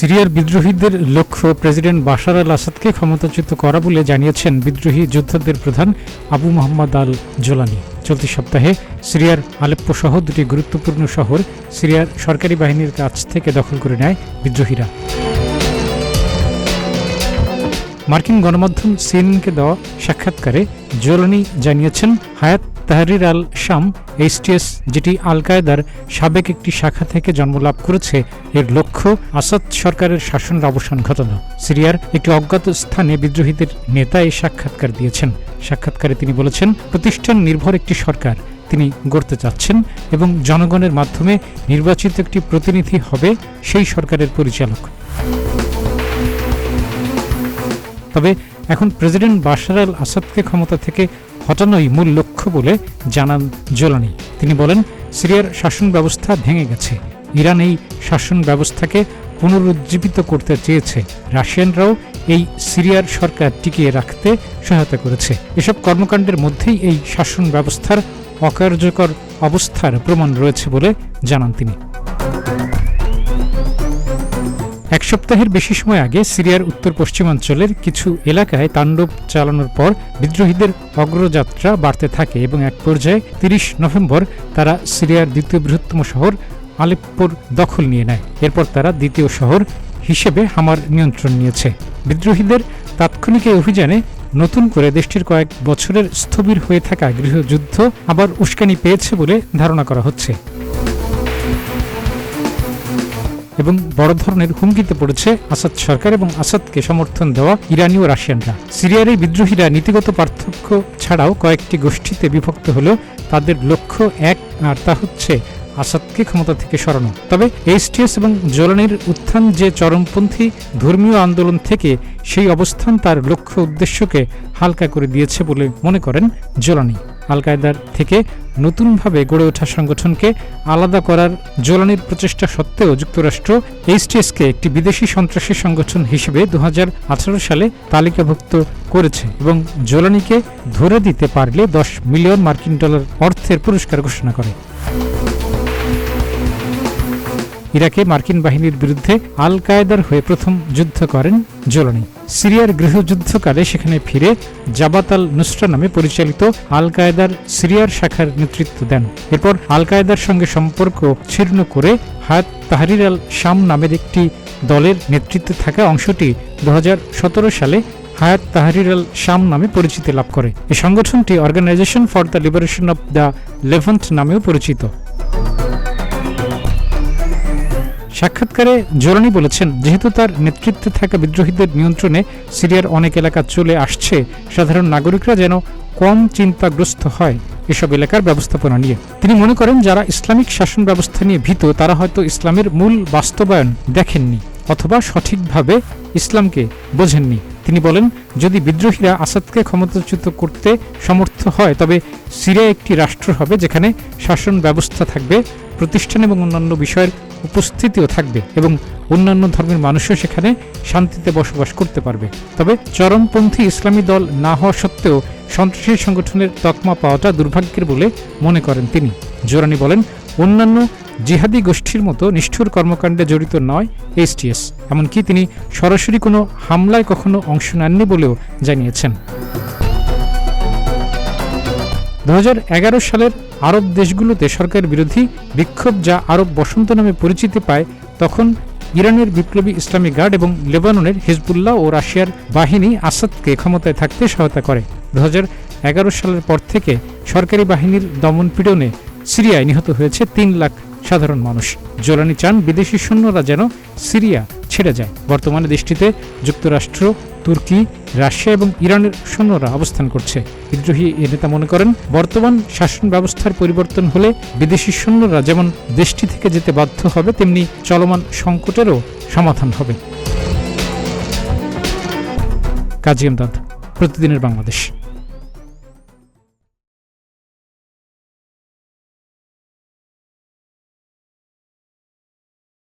সিরিয়ার বিদ্রোহীদের লক্ষ্য প্রেসিডেন্ট বাশার আল আসাদকে ক্ষমতাচ্যুত করা বলে জানিয়েছেন বিদ্রোহী যোদ্ধাদের প্রধান আবু মোহাম্মদ আল জোলানি। চলতি সপ্তাহে সিরিয়ার আলেপ্পো সহ দুটি গুরুত্বপূর্ণ শহর সিরিয়ার সরকারি বাহিনীর কাছ থেকে দখল করে নেয় বিদ্রোহীরা। মার্কিন গণমাধ্যম সিএনএনকে দেওয়া সাক্ষাৎকারে জোলানি জানিয়েছেন, হায়াত তাহরির আল শাম এইচটিএস, যেটি আল কায়েদার সাবেক একটি শাখা থেকে জন্মলাভ করেছে, এর লক্ষ্য আসাদ সরকারের শাসনের অবসান ঘটানো। সিরিয়ার একটি অজ্ঞাত স্থানে বিদ্রোহীদের নেতা এই সাক্ষাৎকার দিয়েছেন। সাক্ষাৎকারে তিনি বলেছেন, প্রতিষ্ঠান নির্ভর একটি সরকার তিনি গড়তে চাচ্ছেন এবং জনগণের মাধ্যমে নির্বাচিত একটি প্রতিনিধি হবে সেই সরকারের পরিচালক। তবে এখন প্রেসিডেন্ট বাশার আল আসাদকে ক্ষমতা থেকে হটানোই মূল লক্ষ্য বলে জানান জোলানি। তিনি বলেন, সিরিয়ার শাসন ব্যবস্থা ভেঙে গেছে। ইরান এই শাসন ব্যবস্থাকে পুনরুজ্জীবিত করতে চেয়েছে। রাশিয়ানরাও এই সিরিয়ার সরকার টিকিয়ে রাখতে সহায়তা করেছে। এসব কর্মকাণ্ডের মধ্যেই এই শাসন ব্যবস্থার অকার্যকর অবস্থার প্রমাণ রয়েছে বলে জানান তিনি। এক সপ্তাহের বেশি সময় আগে সিরিয়ার উত্তর পশ্চিমাঞ্চলের কিছু এলাকায় তাণ্ডব চালানোর পর বিদ্রোহীদের অগ্রযাত্রা বাড়তে থাকে এবং এক পর্যায়ে ৩০ নভেম্বর তারা সিরিয়ার দ্বিতীয় বৃহত্তম শহর আলেপ্পোর দখল নিয়ে নেয়। এরপর তারা দ্বিতীয় শহর হিসেবে হামার নিয়ন্ত্রণ নিয়েছে। বিদ্রোহীদের তাৎক্ষণিক এই অভিযানে নতুন করে দেশটির কয়েক বছরের স্থবির হয়ে থাকা গৃহযুদ্ধ আবার উস্কানি পেয়েছে বলে ধারণা করা হচ্ছে এবং বড় ধরনের হুমকিতে পড়েছে আসাদ সরকার এবং আসাদকে সমর্থন দেওয়া ইরানি ও রাশিয়ানরা। সিরিয়ার এই বিদ্রোহীরা নীতিগত পার্থক্য ছাড়াও কয়েকটি গোষ্ঠীতে বিভক্ত হলেও তাদের লক্ষ্য এক, আর তা হচ্ছে আসাদকে ক্ষমতা থেকে সরানো। তবে এইচটিএস এবং জোলানির উত্থান যে চরমপন্থী ধর্মীয় আন্দোলন থেকে সেই অবস্থান তার লক্ষ্য উদ্দেশ্যকে হালকা করে দিয়েছে বলে মনে করেন জোলানি। আল কায়েদার থেকে নতুনভাবে গড়ে ওঠা সংগঠনকে আলাদা করার জোলানির প্রচেষ্টা সত্ত্বেও যুক্তরাষ্ট্র এইচটিএসকে একটি বিদেশি সন্ত্রাসী সংগঠন হিসেবে 2018 সালে তালিকাভুক্ত করেছে এবং জোলানিকে ধরে দিতে পারলে $10 মিলিয়ন অর্থের পুরস্কার ঘোষণা করে। ইরাকে মার্কিন বাহিনীর বিরুদ্ধে আল কায়েদার হয়ে প্রথম যুদ্ধ করেন জোলানি। সিরিয়ার গৃহযুদ্ধকালে সেখানে ফিরে জাবাত আল নুসরা নামে পরিচালিত আল কায়েদার সিরিয়ার শাখার নেতৃত্ব দেন। এরপর আল কায়েদার সঙ্গে সম্পর্ক ছিন্ন করে হায়াত তাহরির আল শাম নামের একটি দলের নেতৃত্বে থাকা অংশটি 2017 সালে হায়াত তাহরির আল শাম নামে পরিচিতি লাভ করে। এই সংগঠনটি organisation for the liberation of the Levant নামেও পরিচিত। সাক্ষাৎকারে জোলানি বলেছেন, যেহেতু তার নেতৃত্বে থাকা বিদ্রোহীদের নিয়ন্ত্রণে সিরিয়ার অনেক এলাকা চলে আসছে, সাধারণ নাগরিকরা যেন কম চিন্তাগ্রস্ত হয় এসব এলাকার ব্যবস্থাপনা নিয়ে। তিনি মনে করেন, যারা ইসলামিক শাসন ব্যবস্থা নিয়ে ভীত তারা হয়তো ইসলামের মূল বাস্তবায়ন দেখেননি অথবা সঠিকভাবে ইসলামকে বোঝেননি। তিনি বলেন, যদি বিদ্রোহীরা আসাদকে ক্ষমতাচ্যুত করতে সমর্থ হয় তবে সিরিয়া একটি রাষ্ট্র হবে যেখানে শাসন ব্যবস্থা থাকবে, প্রতিষ্ঠান এবং অন্যান্য বিষয়ের উপস্থিতিও থাকবে এবং অন্যান্য ধর্মের মানুষও সেখানে শান্তিতে বসবাস করতে পারবে। তবে চরমপন্থী ইসলামী দল না হওয়া সত্ত্বেও সন্ত্রাসী সংগঠনের তকমা পাওয়াটা দুর্ভাগ্যের বলে মনে করেন তিনি। জোলানি বলেন, অন্যান্য জিহাদি গোষ্ঠীর মতো নিষ্ঠুর কর্মকাণ্ডে জড়িত নয় এইচটিএস, এমনকি তিনি সরাসরি কোনো হামলায় কখনো অংশ নেননি বলেও জানিয়েছেন। 2011 সালের আরব দেশগুলোতে সরকার বিরোধী বিক্ষোভ, যা আরব বসন্ত নামে পরিচিতি পায়, তখন ইরানের বিপ্লবী ইসলামী গার্ড এবং লেবাননের হিজবুল্লাহ ও রাশিয়ার বাহিনী আসাদকে ক্ষমতায় থাকতে সহায়তা করে। 2011 সালের পর থেকে সরকারি বাহিনীর দমনপীড়নে সিরিয়ায় নিহত হয়েছে 3 লাখ সাধারণ মানুষ। জোলানি চান বিদেশি সৈন্যরা যেন সিরিয়া ছেড়ে যায়। বর্তমানে দেশটিতে যুক্তরাষ্ট্র, তুর্কি, রাশিয়া এবং ইরানের সৈন্যরা অবস্থান করছে। বিদ্রোহী এ নেতা মনে করেন, বর্তমান শাসন ব্যবস্থার পরিবর্তন হলে বিদেশি সৈন্যরা যেমন দেশটি থেকে যেতে বাধ্য হবে, তেমনি চলমান সংকটেরও সমাধান হবে। কাজী এমদাদ, প্রতিদিনের বাংলাদেশ।